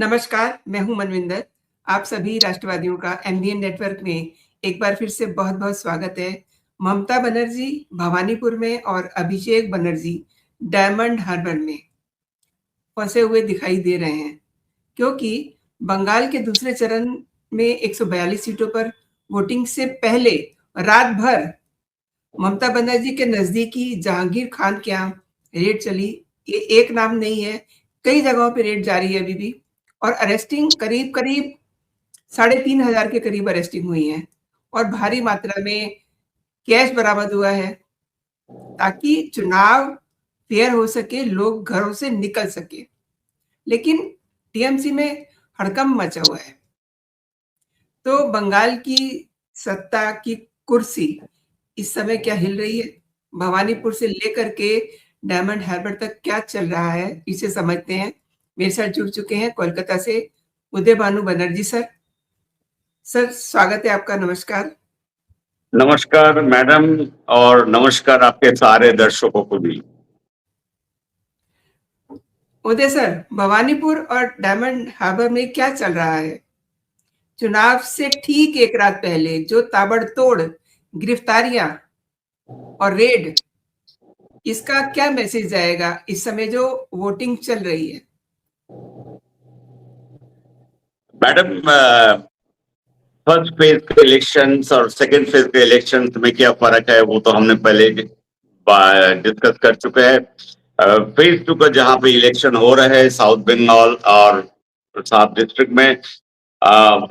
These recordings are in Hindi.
नमस्कार, मैं हूँ मनविंदर। आप सभी राष्ट्रवादियों का एमबीएन नेटवर्क में एक बार फिर से बहुत-बहुत स्वागत है। ममता बनर्जी भवानीपुर में और अभिषेक बनर्जी डायमंड हार्बर में फंसे हुए दिखाई दे रहे हैं, क्योंकि बंगाल के दूसरे चरण में 142 सीटों पर वोटिंग से पहले रात भर ममता बनर्जी के नज़दीकी जहांगीर खान के यहाँ रेड चली। ये एक नाम नहीं है, कई जगहों पे रेड जारी है अभी भी और अरेस्टिंग करीब-करीब 3,500 के करीब अरेस्टिंग हुई हैं और भारी मात्रा में कैश बरामद हुआ है, ताकि चुनाव फेयर हो सके, लोग घरों से निकल सकें। लेकिन टीएमसी में हड़कंप मचा हुआ है। तो बंगाल की सत्ता की कुर्सी इस समय क्या हिल रही है? भवानीपुर से लेकर के डायमंड हार्बर तक क्या चल रहा है, इसे समझते हैं। मेरे साथ जुड़ चुके हैं कोलकाता से उदय भानु बनर्जी सर। सर, स्वागत है आपका, नमस्कार। नमस्कार मैडम और नमस्कार आपके सारे दर्शकों को भी। उदय सर, भवानीपुर और डायमंड हार्बर में क्या चल रहा है? चुनाव से ठीक एक रात पहले जो ताबड़तोड़ गिरफ्तारियां और रेड, इसका क्या मैसेज जाएगा इस समय जो वोटिंग चल रही है? मैडम, फर्स्ट फेज के इलेक्शंस और सेकंड फेज के इलेक्शंस में क्या फर्क है वो तो हमने पहले डिस्कस कर चुके हैं। फेज 2 का जहां पे इलेक्शन हो रहे हैं साउथ बंगाल और साउथ डिस्ट्रिक्ट में,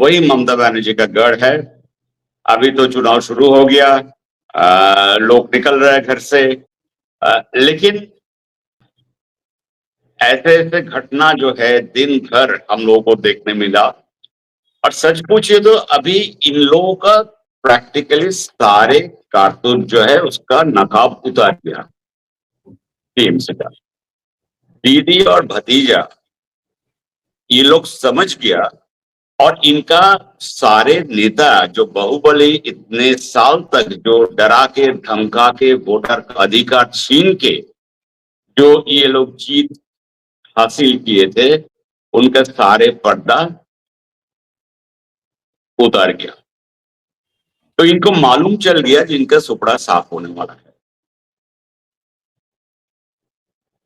वही ममता बनर्जी का गढ़ है। अभी तो चुनाव शुरू हो गया, लोग निकल रहे हैं घर से, लेकिन ऐसे ऐसे घटना जो है दिन भर हम लोगों को देखने मिला। और सच पूछिए तो अभी इन लोगों का प्रैक्टिकली सारे कारतूस जो है उसका नकाब उतार गया टीएमसी का। दीदी और भतीजा ये लोग समझ गया, और इनका सारे नेता जो बाहुबली इतने साल तक जो डरा के धमका के वोटर का अधिकार छीन के जो ये लोग जीत हासिल किए थे, उनका सारे पर्दा उतार गया। तो इनको मालूम चल गया जिनका सुपड़ा साफ होने वाला है।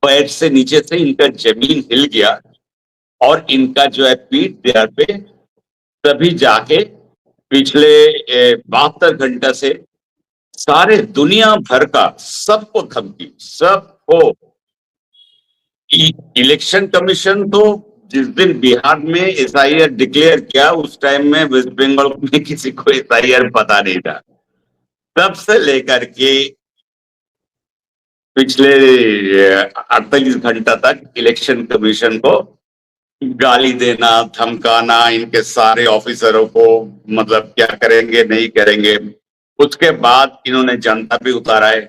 पैर से नीचे से इनका जमीन हिल गया और इनका जो है पीठ दीवार पे, तभी जाके पिछले 72 घंटा से सारे दुनिया भर का सबको धमकी, सबको। इलेक्शन कमीशन तो जिस दिन बिहार में एसआईआर डिक्लेयर किया, उस टाइम में वेस्ट बंगाल में किसी को एसआईआर पता नहीं था। तब से लेकर के पिछले 48 घंटा तक इलेक्शन कमीशन को गाली देना, धमकाना, इनके सारे ऑफिसरों को, मतलब क्या करेंगे नहीं करेंगे। उसके बाद इन्होंने जनता भी उतारा है।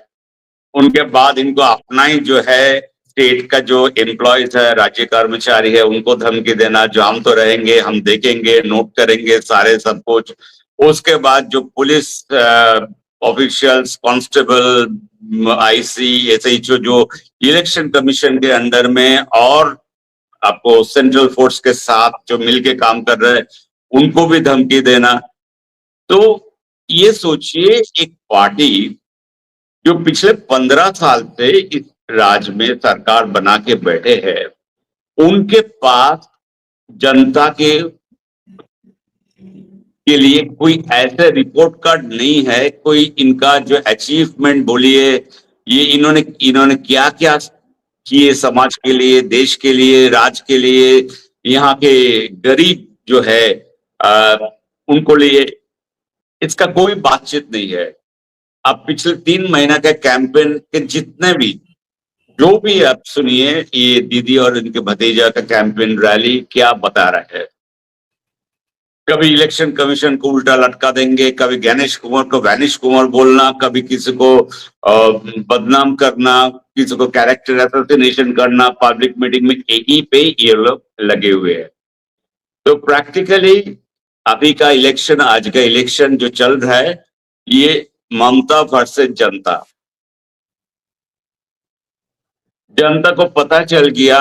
उनके बाद इनको अपना ही जो है स्टेट का जो एम्प्लॉयज है, राज्य कर्मचारी है, उनको धमकी देना, जो हम तो रहेंगे, हम देखेंगे, नोट करेंगे सारे सब कुछ। उसके बाद जो police officials, constable, IC, SHO जो इलेक्शन कमीशन के अंडर में और आपको सेंट्रल फोर्स के साथ जो मिलके काम कर रहे हैं, उनको भी धमकी देना। तो ये सोचिए, एक पार्टी जो पिछले 15 साल से इस राज्य में सरकार बना के बैठे हैं, उनके पास जनता के लिए कोई ऐसे रिपोर्ट कार्ड नहीं है, कोई इनका जो अचीवमेंट बोलिए, ये इन्होंने क्या क्या किए समाज के लिए, देश के लिए, राज्य के लिए, यहाँ के गरीब जो है उनको लिए, इसका कोई बातचीत नहीं है। अब पिछले 3 महीना का कैंपेन के जितने भी जो भी आप सुनिए, ये दीदी और इनके भतीजा का कैंपेन रैली क्या बता रहे हैं। कभी इलेक्शन कमीशन को उल्टा लटका देंगे, कभी गणेश कुमार को वैनिश कुमार बोलना, कभी किसी को बदनाम करना, किसी को कैरेक्टर असोसिनेशन करना, पब्लिक मीटिंग में यही पे ये लोग लगे हुए हैं। तो प्रैक्टिकली अभी का इलेक्शन, आज का इलेक्शन जो चल रहा है, ये ममता वर्सेस जनता। जनता को पता चल गया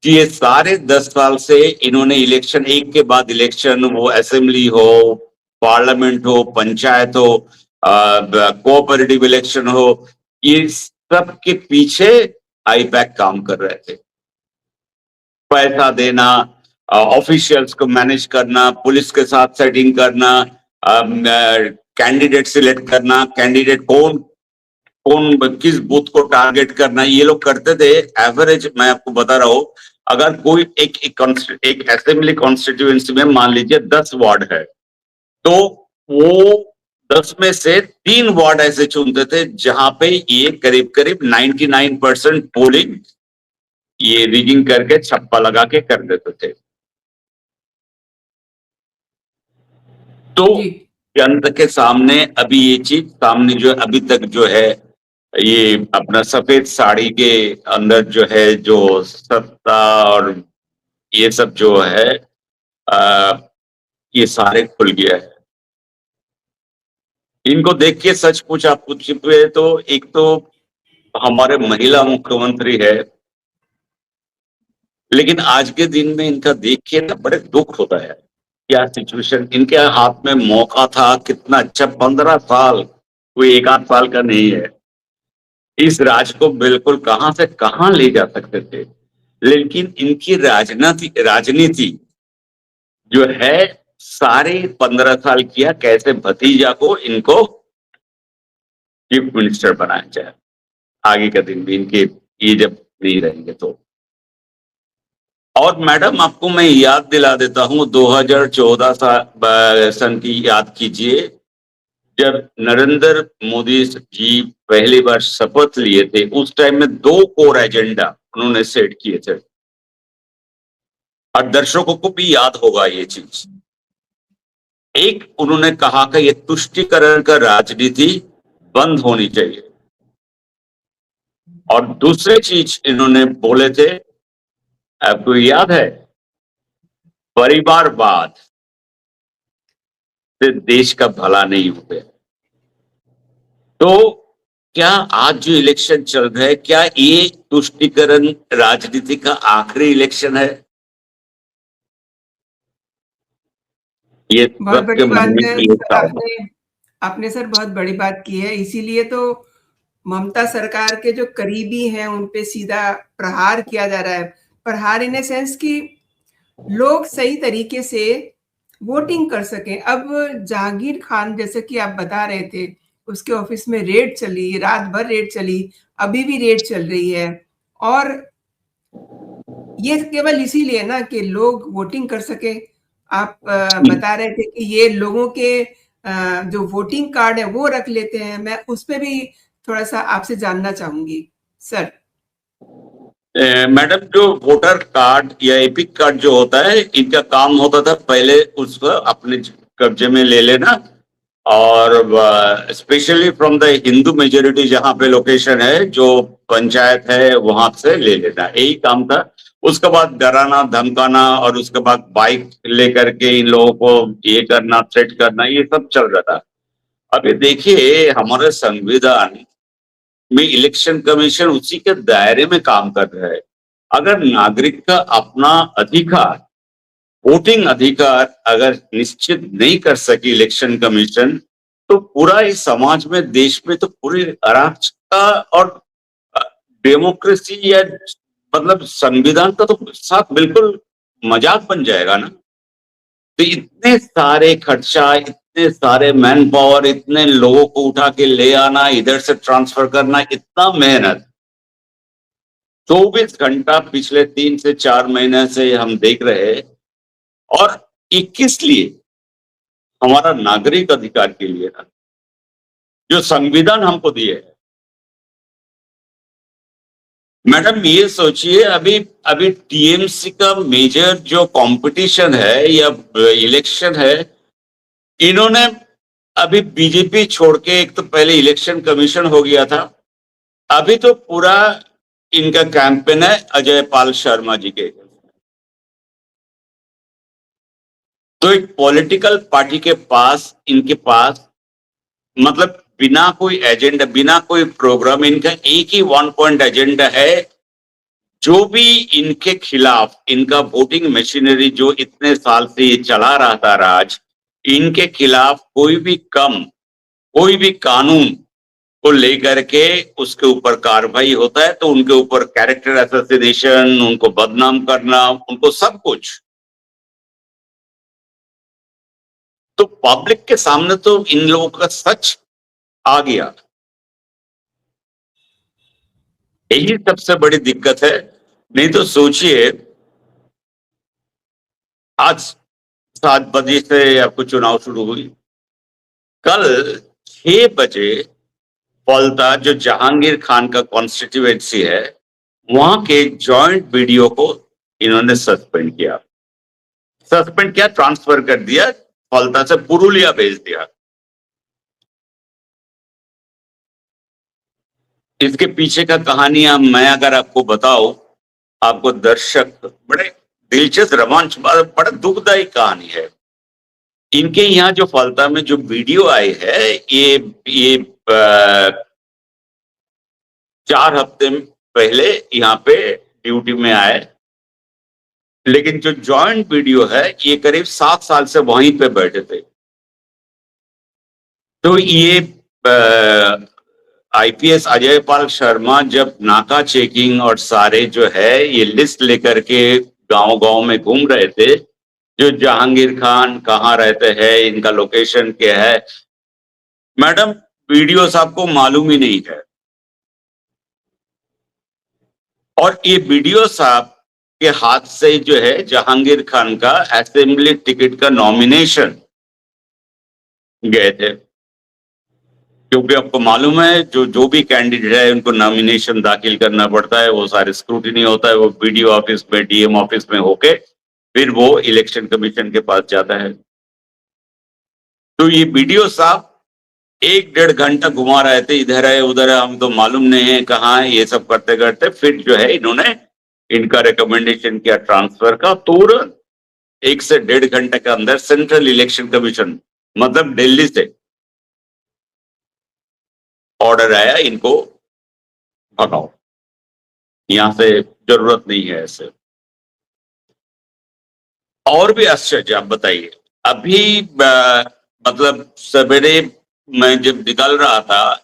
कि ये सारे 10 साल से इन्होंने इलेक्शन, एक के बाद इलेक्शन, वो असेंबली हो, पार्लियामेंट हो, पंचायत हो, कोऑपरेटिव इलेक्शन हो, ये सब के पीछे आईपैक काम कर रहे थे। पैसा देना, ऑफिशियल्स को मैनेज करना, पुलिस के साथ सेटिंग करना, कैंडिडेट सिलेक्ट करना, कैंडिडेट कौन किस बूथ को टारगेट करना, ये लोग करते थे। एवरेज मैं आपको बता रहा हूं, अगर कोई एक असेंबली कॉन्स्टिट्यूएंसी में मान लीजिए 10 वार्ड है, तो वो 10 में से 3 वार्ड ऐसे चुनते थे जहां पे ये करीब करीब 99% पोलिंग ये रिगिंग करके छप्पा लगा के कर देते थे। तो जी। जनता के सामने अभी ये चीज सामने जो अभी तक जो है, ये अपना सफेद साड़ी के अंदर जो है, जो सत्ता और ये सब जो है, ये सारे खुल गया है। इनको देख के सच पूछ आप पूछे तो एक तो हमारे महिला मुख्यमंत्री है, लेकिन आज के दिन में इनका देख के ना बड़े दुख होता है। क्या सिचुएशन, इनके हाथ में मौका था कितना अच्छा, 15 साल, कोई 1 आध साल का नहीं है। इस राज को बिल्कुल कहां से कहां ले जा सकते थे, लेकिन इनकी राजनीति जो है सारे 15 साल किया, कैसे भतीजा को इनको चीफ मिनिस्टर बनाया जाए आगे का दिन भी इनके, ये जब नहीं रहेंगे तो। और मैडम आपको मैं याद दिला देता हूं 2014 सन की याद कीजिए, जब नरेंद्र मोदी जी पहली बार शपथ लिए थे, उस टाइम में 2 कोर एजेंडा उन्होंने सेट किए थे, और दर्शकों को भी याद होगा ये चीज। एक, उन्होंने कहा कि ये तुष्टीकरण का राजनीति बंद होनी चाहिए, और दूसरी चीज इन्होंने बोले थे, आपको याद है, परिवारवाद से देश का भला नहीं होता। तो क्या आज जो इलेक्शन चल रहा है, क्या ये तुष्टीकरण राजनीति का आखिरी इलेक्शन है? ये बहुत सबके बड़ी मन बात में है ये सर, था। आपने सर बहुत बड़ी बात की है। इसीलिए तो ममता सरकार के जो करीबी हैं उन पे सीधा प्रहार किया जा रहा है। प्रहार इन ए सेंस कि लोग सही तरीके से वोटिंग कर सकें। अब जहांगीर खान, जैसे कि आप बता रहे थे, उसके ऑफिस में रेड चली, रात भर रेड चली, अभी भी रेड चल रही है, और ये केवल इसीलिए ना कि लोग वोटिंग कर सके। आप बता रहे थे कि ये लोगों के जो वोटिंग कार्ड है वो रख लेते हैं। मैं उस पे भी थोड़ा सा आपसे जानना चाहूंगी सर। मैडम, जो वोटर कार्ड या एपिक कार्ड जो होता है, इनका काम होता था पहले उसको अपने कब्जे में ले लेना, और specially from the Hindu majority जहां पे लोकेशन है, जो पंचायत है, वहां से ले लेना, यही काम था। उसके बाद डराना धमकाना, और उसके बाद बाइक लेकर के इन लोगों को ये करना, थ्रेट करना, ये सब चल रहा था। अभी देखिए, हमारे संविधान में इलेक्शन कमीशन उसी के दायरे में काम कर रहा है। अगर नागरिक का अपना अधिकार, वोटिंग अधिकार अगर निश्चित नहीं कर सकी इलेक्शन कमीशन, तो पूरा इस समाज में, देश में तो पूरी अराजकता और डेमोक्रेसी या मतलब संविधान का तो साथ बिल्कुल मजाक बन जाएगा ना। तो इतने सारे खर्चा, इतने सारे मैन पावर, इतने लोगों को उठा के ले आना, इधर से ट्रांसफर करना, इतना मेहनत, 24 घंटा पिछले 3 से 4 महीने से हम देख रहे हैं। और 21 लिए हमारा नागरिक अधिकार के लिए ना, जो संविधान हमको दिए है। मैडम ये सोचिए, अभी अभी टीएमसी का मेजर जो कंपटीशन है या इलेक्शन है, इन्होंने अभी बीजेपी छोड़ के, एक तो पहले इलेक्शन कमीशन हो गया था, अभी तो पूरा इनका कैंपेन है अजय पाल शर्मा जी के। तो एक पॉलिटिकल पार्टी के पास, इनके पास मतलब बिना कोई एजेंडा, बिना कोई प्रोग्राम, इनका एक ही 1 पॉइंट एजेंडा है, जो भी इनके खिलाफ, इनका वोटिंग मशीनरी जो इतने साल से ये चला रहा था राज, इनके खिलाफ कोई भी कानून को लेकर के उसके ऊपर कार्रवाई होता है तो उनके ऊपर कैरेक्टर असोसिएशन, उनको बदनाम करना, उनको सब कुछ। तो पब्लिक के सामने तो इन लोगों का सच आ गया। यही सबसे बड़ी दिक्कत है। नहीं तो सोचिए, आज 7 बजे से आपको चुनाव शुरू हुई, कल 6 बजे फलता जो जहांगीर खान का कॉन्स्टिट्यूएंसी है, वहां के जॉइंट वीडियो को इन्होंने सस्पेंड किया, ट्रांसफर कर दिया, फलता से पुरुलिया भेज दिया। इसके पीछे का कहानियां मैं अगर आपको बताऊं, आपको दर्शक, बड़े दिलचस्प, रोमांच, बड़ा दुखदायी कहानी है। इनके यहाँ जो फलता में जो वीडियो आई है, ये 4 हफ्ते पहले यहाँ पे ड्यूटी में आए, लेकिन जो जॉइंट वीडियो है ये करीब 7 साल से वहीं पे बैठे थे। तो ये आईपीएस अजय पाल शर्मा जब नाका चेकिंग और सारे जो है ये लिस्ट लेकर के गांव में घूम रहे थे, जो जहांगीर खान कहाँ रहते हैं, इनका लोकेशन क्या है, मैडम वीडियोस आपको मालूम ही नहीं है। और ये वीडियो साहब के हाथ से जो है जहांगीर खान का असेंबली टिकट का नॉमिनेशन गए थे, क्योंकि आपको मालूम है जो भी कैंडिडेट है उनको नॉमिनेशन दाखिल करना पड़ता है, वो सारे स्क्रूटिनी होता है, वो बीडीओ ऑफिस में, डीएम ऑफिस में होके फिर वो इलेक्शन कमीशन के पास जाता है। तो ये बीडीओ साहब 1-1.5 घंटा घुमा रहे थे, इधर है उधर है, हम तो मालूम नहीं है कहाँ है, ये सब करते करते फिर जो है इन्होंने इनका रिकमेंडेशन किया ट्रांसफर का। तुरंत 1 से 1.5 घंटे के अंदर सेंट्रल इलेक्शन कमीशन, मतलब दिल्ली से ऑर्डर आया, इनको भगाओ, यहां से जरूरत नहीं है ऐसे। और भी आश्चर्य, आप बताइए, अभी मतलब सवेरे मैं जब निकल रहा था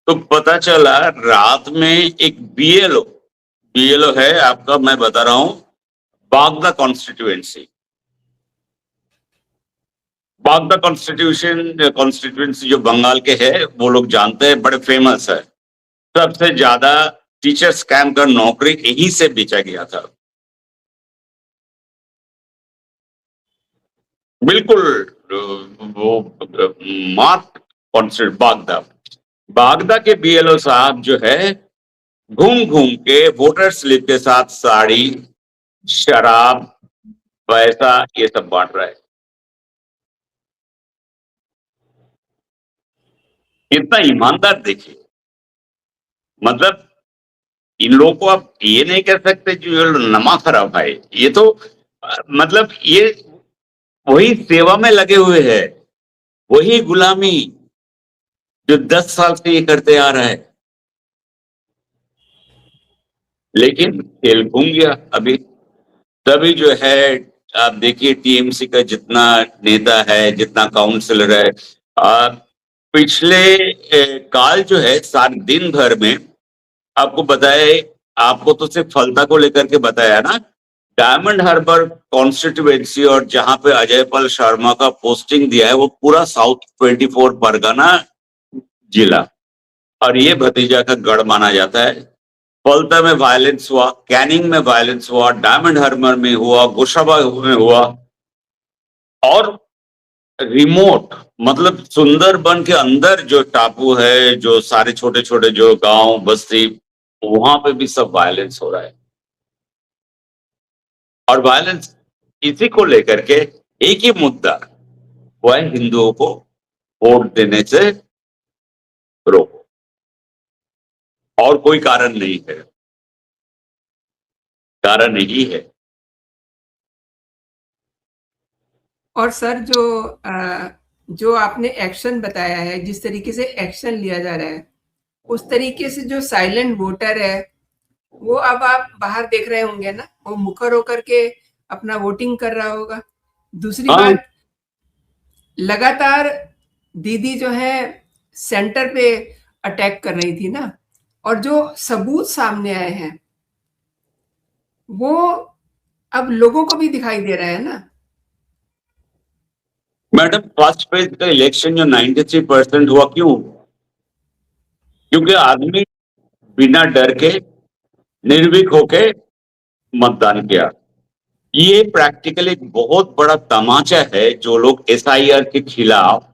तो पता चला रात में एक बीएलओ है आपका, मैं बता रहा हूं, बागदा कॉन्स्टिट्यूएंसी जो बंगाल के है, वो लोग जानते हैं, बड़े फेमस है। सबसे ज्यादा टीचर स्कैम का नौकरी यहीं से बेचा गया था। बिल्कुल वो मार्क कॉन्स्टिट्यूट बागदा के बीएलओ साहब जो है घूम घूम के वोटर स्लिप के साथ साड़ी, शराब, पैसा, ये सब बांट रहा है। कितना ईमानदार देखिए, मतलब इन लोगों को आप ये नहीं कह सकते जो नमा खराब है, ये तो मतलब ये वही सेवा में लगे हुए हैं, वही गुलामी जो 10 साल से ये करते आ रहा है। लेकिन खेल घूम गया अभी। तभी जो है आप देखिए टीएमसी का जितना नेता है, जितना काउंसलर है, पिछले काल जो है सारे दिन भर में आपको बताया, आपको तो सिर्फ फलता को लेकर के बताया ना, डायमंड हार्बर कॉन्स्टिट्यूएंसी और जहां पे अजय पाल शर्मा का पोस्टिंग दिया है वो पूरा साउथ 24 परगना जिला, और ये भतीजा का गढ़ माना जाता है। फलता में वायलेंस हुआ, कैनिंग में वायलेंस हुआ, डायमंड हार्बर में हुआ, गोशाबाग में हुआ, और रिमोट मतलब सुंदरबन के अंदर जो टापू है, जो सारे छोटे छोटे जो गांव बस्ती, वहां पे भी सब वायलेंस हो रहा है। और वायलेंस इसी को लेकर के एक ही मुद्दा, वो है हिंदुओं को वोट देने से रोको, और कोई कारण नहीं है, कारण यही है। और सर जो आपने एक्शन बताया है, जिस तरीके से एक्शन लिया जा रहा है, उस तरीके से जो साइलेंट वोटर है वो अब आप बाहर देख रहे होंगे ना, वो मुखर होकर के अपना वोटिंग कर रहा होगा। दूसरी हाँ बात, लगातार दीदी जो है सेंटर पे अटैक कर रही थी ना, और जो सबूत सामने आए हैं, वो अब लोगों को भी दिखाई दे रहा है ना। मैडम, फर्स्ट फेज का इलेक्शन जो 93% हुआ, क्यों? क्योंकि आदमी बिना डर के, निर्भीक होके मतदान किया। ये प्रैक्टिकली एक बहुत बड़ा तमाचा है जो लोग एसआईआर के खिलाफ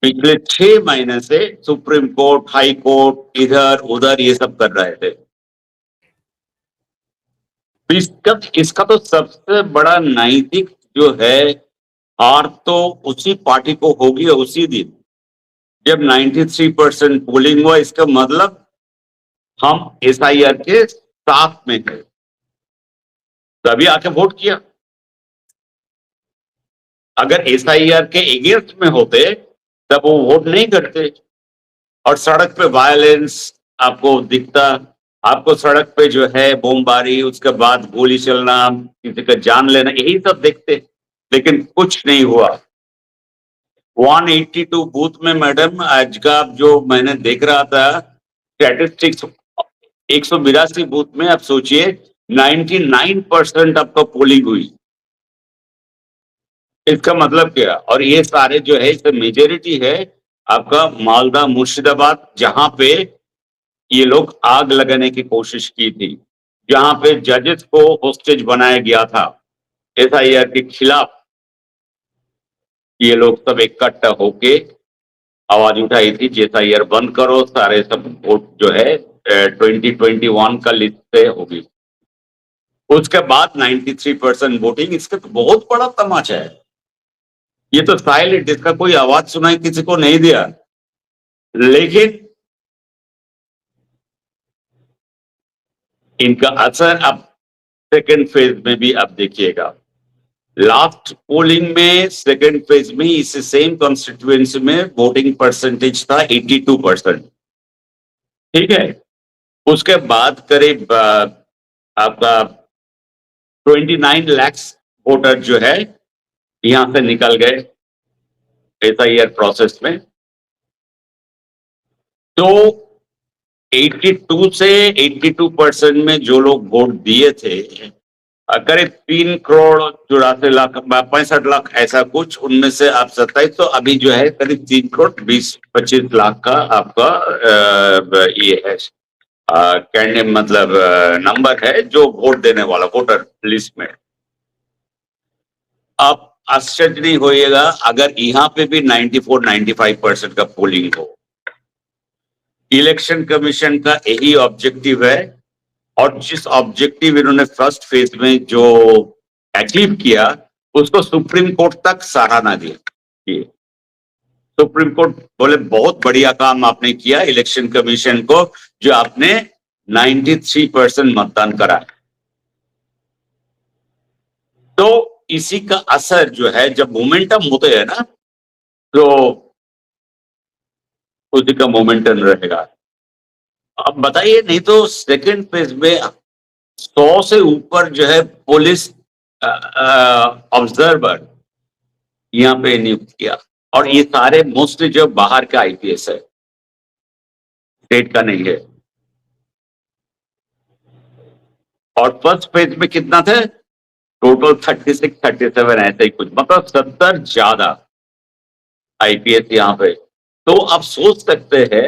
पिछले 6 महीने से सुप्रीम कोर्ट, हाई कोर्ट, इधर उधर ये सब कर रहे थे। इसका तो सबसे बड़ा नैतिक जो है हार तो उसी पार्टी को होगी उसी दिन जब 93% पोलिंग हुआ। इसका मतलब हम एसआईआर के साथ में है, तभी आके वोट किया। अगर एसआईआर के अगेंस्ट में होते तब वो वोट नहीं करते। और सड़क पे वायलेंस आपको दिखता, आपको सड़क पे जो है बमबारी, उसके बाद गोली चलना, किसी का जान लेना, यही सब देखते। लेकिन कुछ नहीं हुआ। 182 बूथ में मैडम, आज का जो मैंने देख रहा था स्टैटिस्टिक्स, 182 बूथ में आप सोचिए 99% आपका पोलिंग हुई। इसका मतलब क्या? और ये सारे जो है इसका मेजोरिटी है आपका मालदा, मुर्शिदाबाद, जहां पे ये लोग आग लगाने की कोशिश की थी, जहां पे जजेस को होस्टेज बनाया गया था एसआईआर के खिलाफ। ये लोग सब इकट्ठा होके आवाज उठाई थी कि एसआईआर बंद करो, सारे सब वोट जो है 2021 का लिस्ट से होगी। उसके बाद 93% वोटिंग, इसका तो बहुत बड़ा तमाचा है। ये तो साइलेंट, इसका कोई आवाज सुनाई किसी को नहीं दिया। लेकिन इनका असर अब सेकेंड फेज में भी अब देखिएगा। लास्ट पोलिंग में सेकेंड फेज में इस सेम कॉन्स्टिट्यूएंसी में वोटिंग परसेंटेज था 82%। ठीक है। उसके बाद करीब आपका 29 लाख वोटर जो है यहां से निकल गए एसआईआर प्रोसेस में। तो 82 से 82% में जो लोग वोट दिए थे, करीब 3 करोड़ 84 लाख 65 लाख ऐसा कुछ, उनमें से आप 27, तो अभी जो है करीब 3 करोड़ 20-25 लाख का आपका ये है कैंडे मतलब नंबर है जो वोट देने वाला वोटर लिस्ट में। आप आश्चर्य नहीं होइएगा अगर यहाँ पे भी 94-95% का पोलिंग हो। इलेक्शन कमीशन का यही ऑब्जेक्टिव है, और जिस ऑब्जेक्टिव इन्होंने फर्स्ट फेज में जो अचीव किया उसको सुप्रीम कोर्ट तक सराहना दी। सुप्रीम कोर्ट बोले बहुत बढ़िया काम आपने किया इलेक्शन कमीशन को, जो आपने 93% मतदान करा। तो इसी का असर जो है, जब मोमेंटम होते हैं ना, तो उसी का मोमेंटम रहेगा। अब बताइए, नहीं तो सेकेंड फेज में 100 से ऊपर जो है पुलिस ऑब्जर्वर यहाँ पे नियुक्त किया, और ये सारे मोस्टली जो बाहर का आईपीएस है, स्टेट का नहीं है। और फर्स्ट फेज में कितना थे? टोटल 36-37 ऐसे ही कुछ, मतलब 70 ज्यादा आईपीएस यहाँ पे। तो आप सोच सकते हैं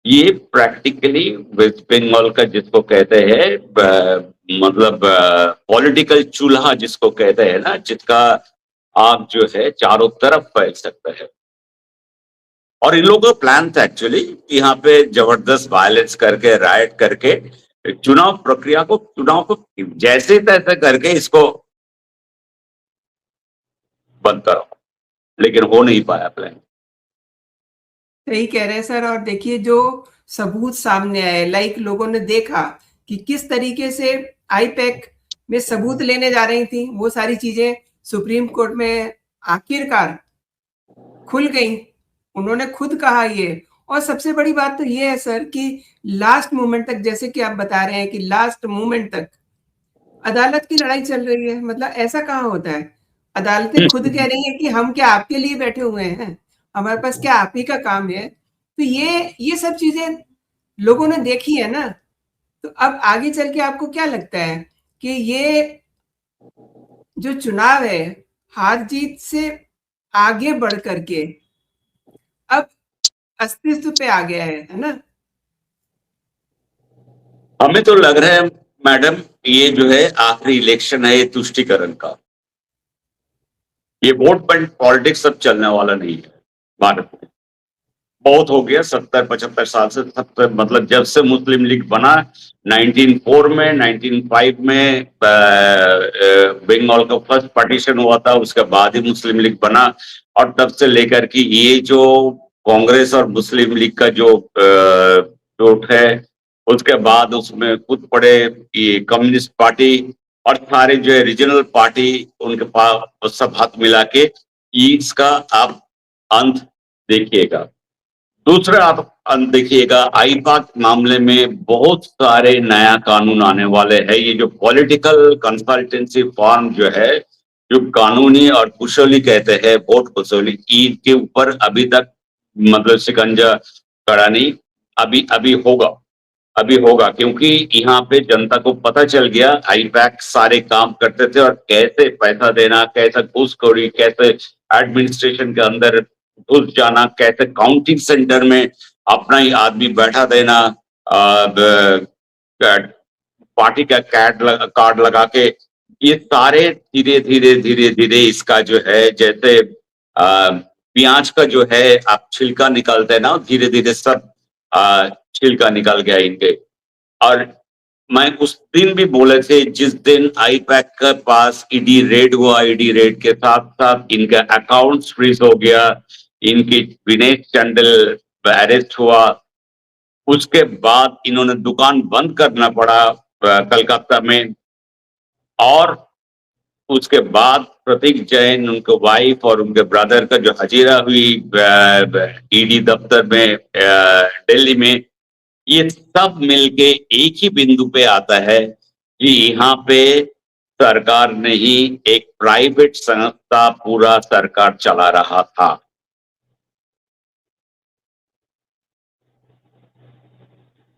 ये प्रैक्टिकली वेस्ट बंगाल का जिसको कहते हैं मतलब पॉलिटिकल चूल्हा जिसको कहते हैं ना, जिसका आग जो है चारों तरफ फैल सकता है। और इन लोगों का प्लान था एक्चुअली यहाँ पे जबरदस्त वायलेंस करके, राइट करके, चुनाव प्रक्रिया को, चुनाव को जैसे तैसे करके इसको बंद करो, लेकिन हो नहीं पाया प्लान। सही कह रहे हैं सर। और देखिए जो सबूत सामने आए, लाइक लोगों ने देखा कि किस तरीके से आईपैक में सबूत लेने जा रही थी, वो सारी चीजें सुप्रीम कोर्ट में आखिरकार खुल गई। उन्होंने खुद कहा ये, और सबसे बड़ी बात तो ये है सर कि लास्ट मोमेंट तक, जैसे कि आप बता रहे हैं कि लास्ट मोमेंट तक अदालत की लड़ाई चल रही है। मतलब ऐसा कहाँ होता है? अदालतें खुद कह रही हैं कि हम क्या आपके लिए बैठे हुए हैं? हमारे पास क्या आप ही का काम है? तो ये सब चीज़ें लोगों ने देखी है ना। तो अब आगे चल के आपको क्या लगता है कि ये जो चुनाव है, हार-जीत से आगे बढ़ कर के अब अस्तित्व पे आ गया है ना? हमें तो लग रहा है मैडम, ये जो है आखिरी इलेक्शन है ये तुष्टीकरण का। ये वोट बैंक पॉलिटिक्स अब चलने वाला नहीं है भारत में। बहुत हो गया, 70-75 साल से, मतलब जब से मुस्लिम लीग बना 1904 में, 1905 में बंगाल का फर्स्ट पार्टीशन हुआ था, उसके बाद ही मुस्लिम लीग बना। और तब से लेकर के ये जो कांग्रेस और मुस्लिम लीग का जो जोट है, उसके बाद उसमें कूद पड़े ये कम्युनिस्ट पार्टी और सारे जो है रीजनल पार्टी, उनके पास सब हाथ मिला के इसका आप अंत देखिएगा। दूसरा आप देखिएगा, आईपाक मामले में बहुत सारे नया कानून आने वाले हैं। ये जो पॉलिटिकल कंसल्टेंसी फॉर्म जो है, जो कानूनी और कुशली कहते हैं, वोट कुशली, ईद के ऊपर अभी तक मतलब शिकंजा कड़ा नहीं। अभी अभी होगा, अभी होगा, क्योंकि यहाँ पे जनता को पता चल गया आईपैक सारे काम करते थे और कैसे पैसा देना, कैसे घूसखोरी, कैसे एडमिनिस्ट्रेशन के अंदर घुस जाना, कैसे काउंटिंग सेंटर में अपना ही आदमी बैठा देना, पार्टी का कार्ड लगा के। ये सारे धीरे धीरे धीरे धीरे इसका जो है, जैसे प्याज का जो है आप छिलका निकालते हैं ना, धीरे धीरे सब छिलका निकल गया इनके। और मैं उस दिन भी बोले थे, जिस दिन आईपैक के पास ईडी रेड हुआ, ईडी रेड के साथ साथ इनका अकाउंट्स फ्रीज हो गया, इनकी विनय चंडल अरेस्ट हुआ, उसके बाद इन्होंने दुकान बंद करना पड़ा कलकत्ता में। और उसके बाद प्रतीक जैन, उनके वाइफ और उनके ब्रदर का जो हजीरा हुई ईडी दफ्तर में दिल्ली में, ये सब मिलके एक ही बिंदु पे आता है कि यहाँ पे सरकार नहीं, एक प्राइवेट संस्था पूरा सरकार चला रहा था।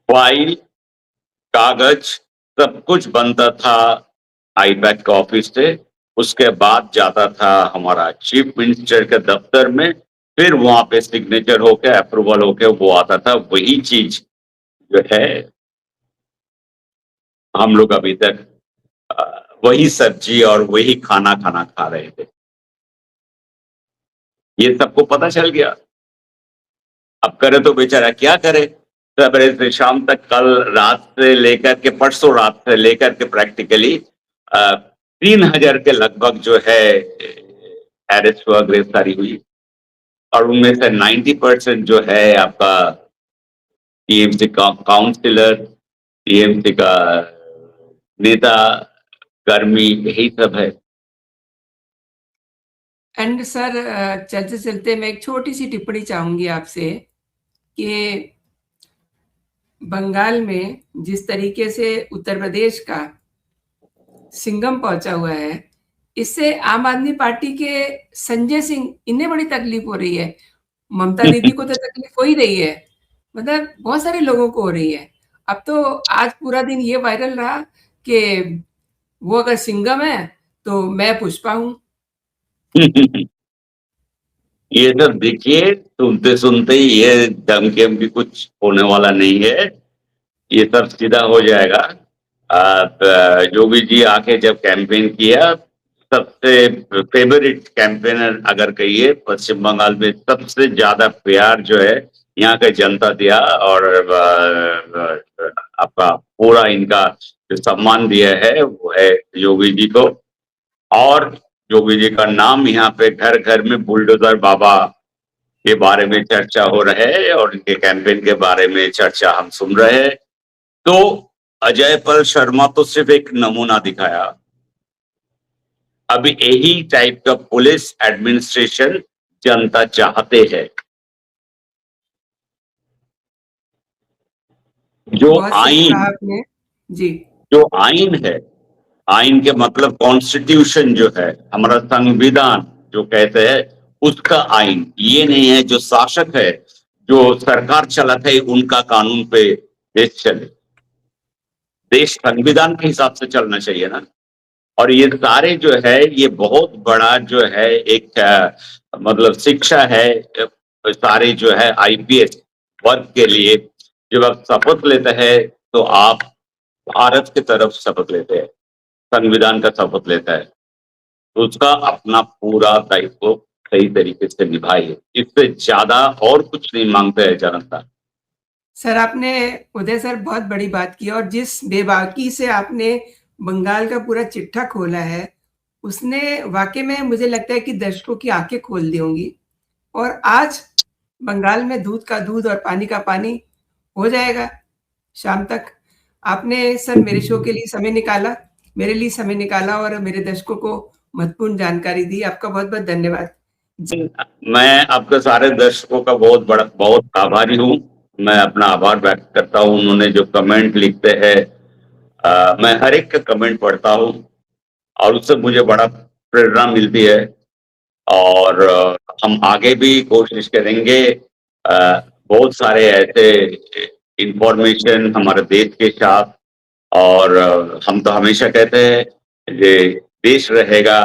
फाइल, कागज, सब कुछ बनता था आईपैक के ऑफिस से। उसके बाद जाता था हमारा चीफ मिनिस्टर के दफ्तर में, फिर वहां पे सिग्नेचर होके, अप्रूवल होके वो आता था। वही चीज जो है हम लोग अभी तक वही सब्जी और वही खाना खाना खा रहे थे। ये सबको पता चल गया। अब करे तो बेचारा क्या करे, सवेरे से शाम तक, कल रात से लेकर के परसों रात से लेकर के प्रैक्टिकली 3,000 के लगभग जो है अरेस्ट हुआ, गिरफ्तारी हुई। और उनमें से 90% जो है आपका टीएमसी का काउंसिलर, टीएमसी का नेता, कर्मी, यही सब है। एंड सर, चलते-चलते मैं एक छोटी-सी टिप्पणी चाहूँगी आपसे कि बंगाल में जिस तरीके से उत्तर प्रदेश का सिंघम पहुँचा हुआ है, इससे आम आदमी पार्टी के संजय सिंह, इन्हें बड़ी तकलीफ हो रही है। ममता दीदी को तो तकलीफ हो ही रही है, मतलब बहुत सारे लोगों को हो रही है। अब तो आज पूरा दिन ये वायरल रहा कि वो अगर सिंघम है, तो मैं पुष्पा हूँ। ये सब देखिए, सुनते सुनते ही ये धमकी वमकी कुछ होने वाला नहीं है। ये सब सीधा हो जाएगा। योगी जी आके जब कैंपेन किया, सबसे फेवरेट कैंपेनर अगर कहिए, पश्चिम बंगाल में सबसे ज्यादा प्यार जो है यहाँ का जनता दिया। और आपका पूरा इनका जो सम्मान दिया है वो है योगी जी को। और योगी जी का नाम यहाँ पे घर घर में बुलडोजर बाबा के बारे में चर्चा हो रहे है और इनके कैंपेन के बारे में चर्चा हम सुन रहे हैं। तो अजय पल शर्मा तो सिर्फ एक नमूना दिखाया। अभी यही टाइप का पुलिस एडमिनिस्ट्रेशन जनता चाहते हैं। जो बहुत सही आइन कहा आपने। जी। जो आइन है, आइन के मतलब कॉन्स्टिट्यूशन जो है, हमारा संविधान जो कहते हैं, उसका आइन ये नहीं है जो शासक है, जो सरकार चलाते है उनका कानून पे देश चले। देश संविधान के हिसाब से चलना चाहिए ना। और ये सारे जो है, ये बहुत बड़ा जो है एक मतलब शिक्षा है सारे जो है आईपीएस वर्ग के लिए। जब आप शपथ लेते हैं तो आप भारत की तरफ शपथ लेते हैं, संविधान का शपथ लेता है, तो उसका अपना पूरा दायित्व सही तरीके से निभाइए। इससे ज्यादा और कुछ नहीं मांगते हैं जनता। सर आपने उदय सर बहुत बड़ी बात की और जिस बेबाकी से आपने बंगाल का पूरा चिट्ठा खोला है, उसने वाक़ई में मुझे लगता है कि दर्शकों की आँखें खोल दी होंगी। और आज बंगाल में दूध का दूध और पानी का पानी हो जाएगा शाम तक। आपने सर मेरे शो के लिए समय निकाला, मेरे लिए समय निकाला और मेरे दर्शकों को महत्वपूर्ण जानकारी दी। आपका बहुत-बहुत धन्यवाद। जी। मैं आपके सारे दर्शकों का बहुत आभारी हूँ। मैं अपना आभार व्यक्त करता हूँ। उन्होंने जो कमेंट लिखते हैं, मैं हर एक का कमेंट पढ़ता हूँ और उससे मुझे बड़ा प्रेरणा मिलती है। और हम आगे भी कोशिश करेंगे बहुत सारे ऐसे इंफॉर्मेशन हमारे देश के साथ। और हम तो हमेशा कहते हैं ये देश रहेगा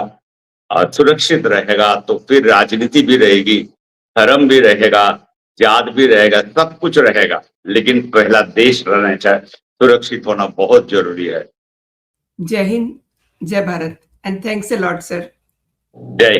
सुरक्षित रहेगा तो फिर राजनीति भी रहेगी, धर्म भी रहेगा, जात भी रहेगा, सब कुछ रहेगा, लेकिन पहला देश रहना चाहिए। सुरक्षित होना बहुत जरूरी है। जय हिंद, जय Bharat and thanks a lot sir. जय